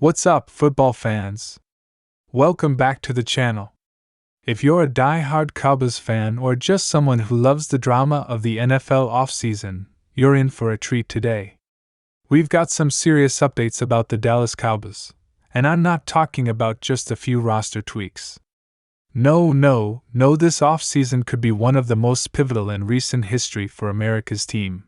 What's up, football fans? Welcome back to the channel. If you're a die-hard Cowboys fan or just someone who loves the drama of the NFL offseason, you're in for a treat today. We've got some serious updates about the Dallas Cowboys, and I'm not talking about just a few roster tweaks. No, this offseason could be one of the most pivotal in recent history for America's team.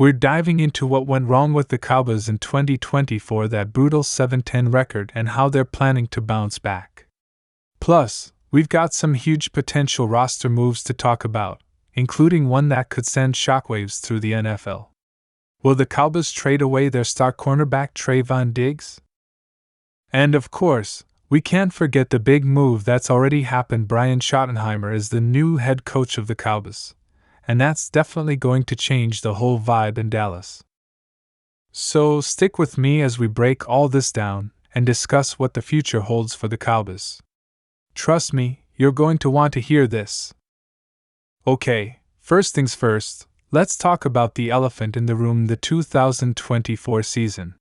We're diving into what went wrong with the Cowboys in 2020 for that brutal 7-10 record and how they're planning to bounce back. Plus, we've got some huge potential roster moves to talk about, including one that could send shockwaves through the NFL. Will the Cowboys trade away their star cornerback Trevon Diggs? And of course, we can't forget the big move that's already happened. Brian Schottenheimer is the new head coach of the Cowboys, and that's definitely going to change the whole vibe in Dallas. So stick with me as we break all this down and discuss what the future holds for the Cowboys. Trust me, you're going to want to hear this. Okay, first things first, let's talk about the elephant in the room, the 2024 season.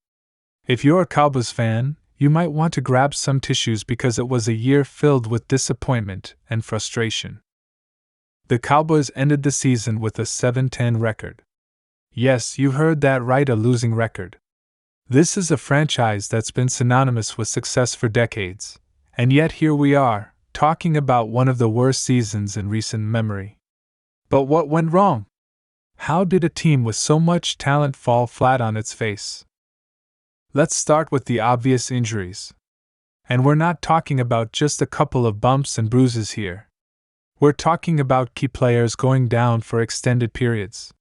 If you're a Cowboys fan, you might want to grab some tissues because it was a year filled with disappointment and frustration. The Cowboys ended the season with a 7-10 record. Yes, you heard that right, a losing record. This is a franchise that's been synonymous with success for decades, and yet here we are, talking about one of the worst seasons in recent memory. But what went wrong? How did a team with so much talent fall flat on its face? Let's start with the obvious: injuries. And we're not talking about just a couple of bumps and bruises here. We're talking about key players going down for extended periods.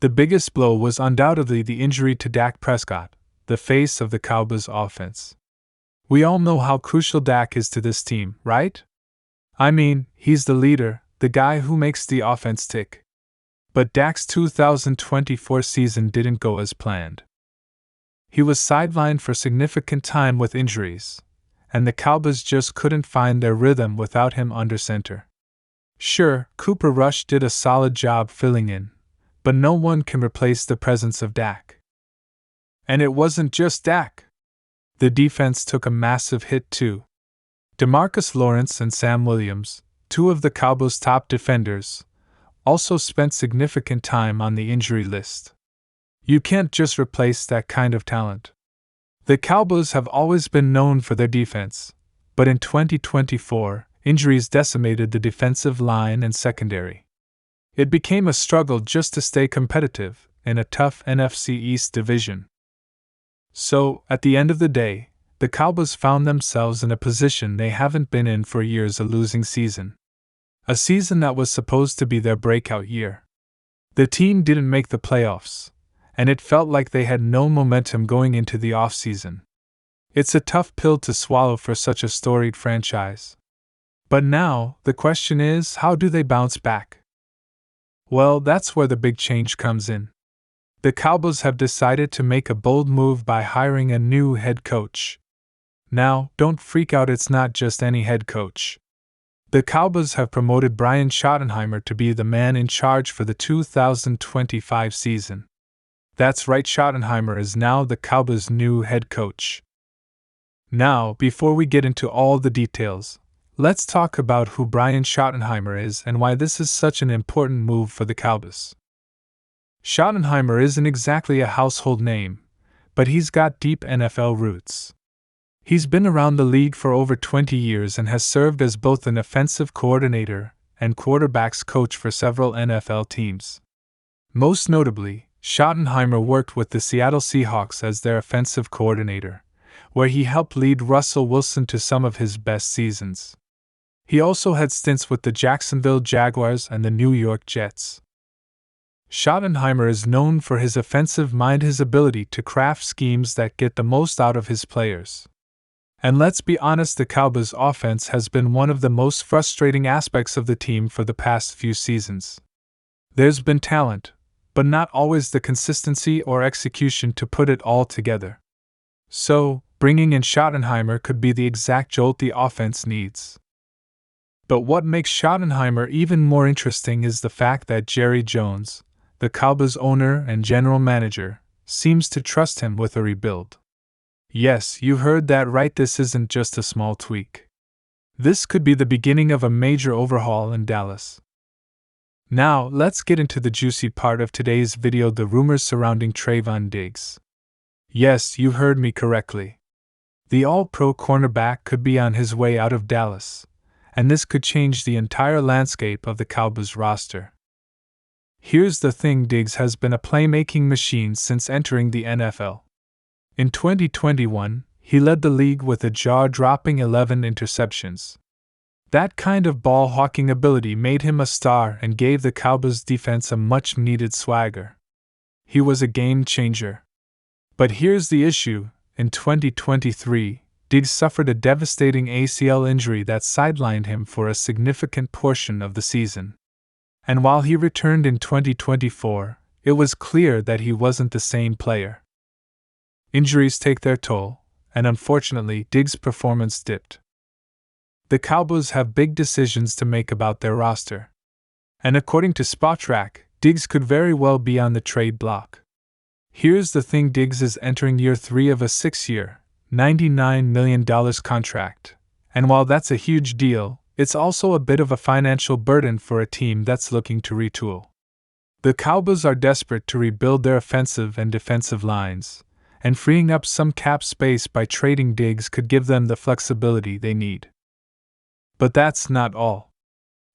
The biggest blow was undoubtedly the injury to Dak Prescott, the face of the Cowboys offense. We all know how crucial Dak is to this team, right? I mean, he's the leader, the guy who makes the offense tick. But Dak's 2024 season didn't go as planned. He was sidelined for significant time with injuries, and the Cowboys just couldn't find their rhythm without him under center. Sure, Cooper Rush did a solid job filling in, but no one can replace the presence of Dak. And it wasn't just Dak. The defense took a massive hit too. DeMarcus Lawrence and Sam Williams, two of the Cowboys' top defenders, also spent significant time on the injury list. You can't just replace that kind of talent. The Cowboys have always been known for their defense, but in 2024, injuries decimated the defensive line and secondary. It became a struggle just to stay competitive in a tough NFC East division. So, at the end of the day, the Cowboys found themselves in a position they haven't been in for years: a losing season. A season that was supposed to be their breakout year. The team didn't make the playoffs, and it felt like they had no momentum going into the offseason. It's a tough pill to swallow for such a storied franchise. But now, the question is, how do they bounce back? Well, that's where the big change comes in. The Cowboys have decided to make a bold move by hiring a new head coach. Now, don't freak out, it's not just any head coach. The Cowboys have promoted Brian Schottenheimer to be the man in charge for the 2025 season. That's right, Schottenheimer is now the Cowboys' new head coach. Now, before we get into all the details, let's talk about who Brian Schottenheimer is and why this is such an important move for the Cowboys. Schottenheimer isn't exactly a household name, but he's got deep NFL roots. He's been around the league for over 20 years and has served as both an offensive coordinator and quarterbacks coach for several NFL teams. Most notably, Schottenheimer worked with the Seattle Seahawks as their offensive coordinator, where he helped lead Russell Wilson to some of his best seasons. He also had stints with the Jacksonville Jaguars and the New York Jets. Schottenheimer is known for his offensive mind, his ability to craft schemes that get the most out of his players. And let's be honest, the Cowboys' offense has been one of the most frustrating aspects of the team for the past few seasons. There's been talent, but not always the consistency or execution to put it all together. So, bringing in Schottenheimer could be the exact jolt the offense needs. But what makes Schottenheimer even more interesting is the fact that Jerry Jones, the Cowboys owner and general manager, seems to trust him with a rebuild. Yes, you heard that right, this isn't just a small tweak. This could be the beginning of a major overhaul in Dallas. Now, let's get into the juicy part of today's video, the rumors surrounding Trevon Diggs. Yes, you heard me correctly. The All-Pro cornerback could be on his way out of Dallas, and this could change the entire landscape of the Cowboys roster. Here's the thing, Diggs has been a playmaking machine since entering the NFL. In 2021, he led the league with a jaw-dropping 11 interceptions. That kind of ball-hawking ability made him a star and gave the Cowboys defense a much-needed swagger. He was a game-changer. But here's the issue. In 2023, Diggs suffered a devastating ACL injury that sidelined him for a significant portion of the season. And while he returned in 2024, it was clear that he wasn't the same player. Injuries take their toll, and unfortunately, Diggs' performance dipped. The Cowboys have big decisions to make about their roster. And according to Spotrac, Diggs could very well be on the trade block. Here's the thing, Diggs is entering year 3 of a 6-year, $99 million contract. And while that's a huge deal, it's also a bit of a financial burden for a team that's looking to retool. The Cowboys are desperate to rebuild their offensive and defensive lines, and freeing up some cap space by trading Diggs could give them the flexibility they need. But that's not all.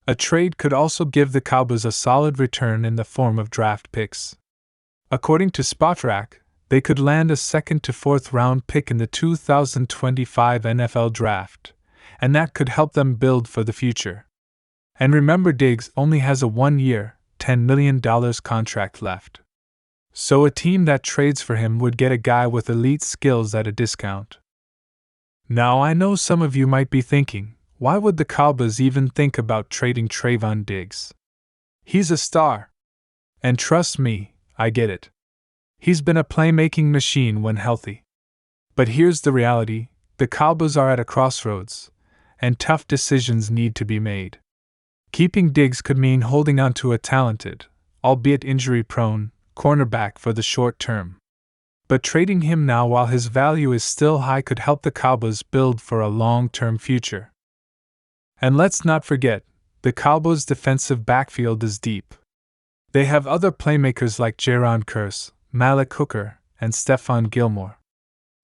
A trade could also give the Cowboys a solid return in the form of draft picks. According to Spotrac, they could land a 2nd to 4th round pick in the 2025 NFL Draft, and that could help them build for the future. And remember, Diggs only has a 1-year, $10 million contract left. So a team that trades for him would get a guy with elite skills at a discount. Now I know some of you might be thinking, why would the Cowboys even think about trading Trevon Diggs? He's a star. And trust me, I get it. He's been a playmaking machine when healthy. But here's the reality, the Cowboys are at a crossroads, and tough decisions need to be made. Keeping Diggs could mean holding on to a talented, albeit injury-prone, cornerback for the short term. But trading him now while his value is still high could help the Cowboys build for a long-term future. And let's not forget, the Cowboys' defensive backfield is deep. They have other playmakers like Jaron Kearse, Malik Hooker, and Stephon Gilmore.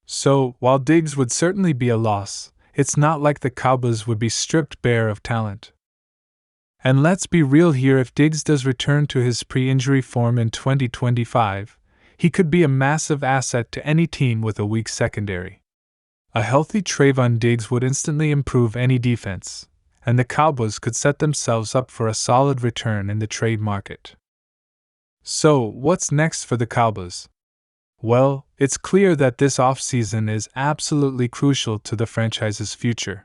So, while Diggs would certainly be a loss, it's not like the Cowboys would be stripped bare of talent. And let's be real here, if Diggs does return to his pre-injury form in 2025, he could be a massive asset to any team with a weak secondary. A healthy Trevon Diggs would instantly improve any defense, and the Cowboys could set themselves up for a solid return in the trade market. So, what's next for the Cowboys? Well, it's clear that this offseason is absolutely crucial to the franchise's future.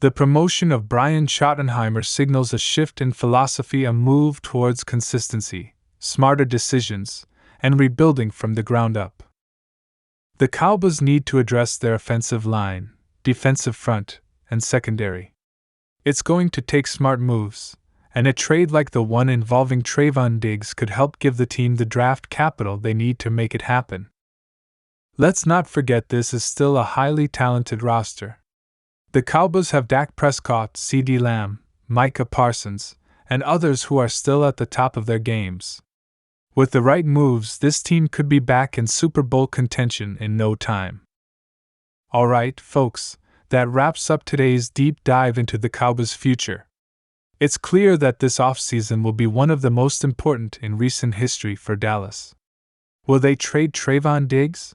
The promotion of Brian Schottenheimer signals a shift in philosophy, a move towards consistency, smarter decisions, and rebuilding from the ground up. The Cowboys need to address their offensive line, defensive front, and secondary. It's going to take smart moves, and a trade like the one involving Trevon Diggs could help give the team the draft capital they need to make it happen. Let's not forget, this is still a highly talented roster. The Cowboys have Dak Prescott, CeeDee Lamb, Micah Parsons, and others who are still at the top of their games. With the right moves, this team could be back in Super Bowl contention in no time. Alright, folks, that wraps up today's deep dive into the Cowboys' future. It's clear that this offseason will be one of the most important in recent history for Dallas. Will they trade Trevon Diggs?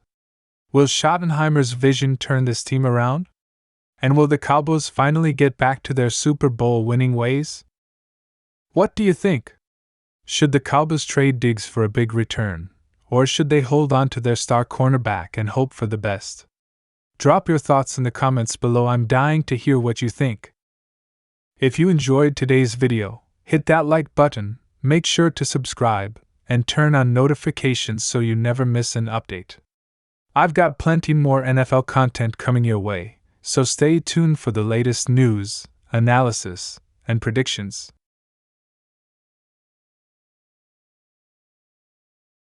Will Schottenheimer's vision turn this team around? And will the Cowboys finally get back to their Super Bowl winning ways? What do you think? Should the Cowboys trade Diggs for a big return, or should they hold on to their star cornerback and hope for the best? Drop your thoughts in the comments below. I'm dying to hear what you think. If you enjoyed today's video, hit that like button, make sure to subscribe, and turn on notifications so you never miss an update. I've got plenty more NFL content coming your way, so stay tuned for the latest news, analysis, and predictions.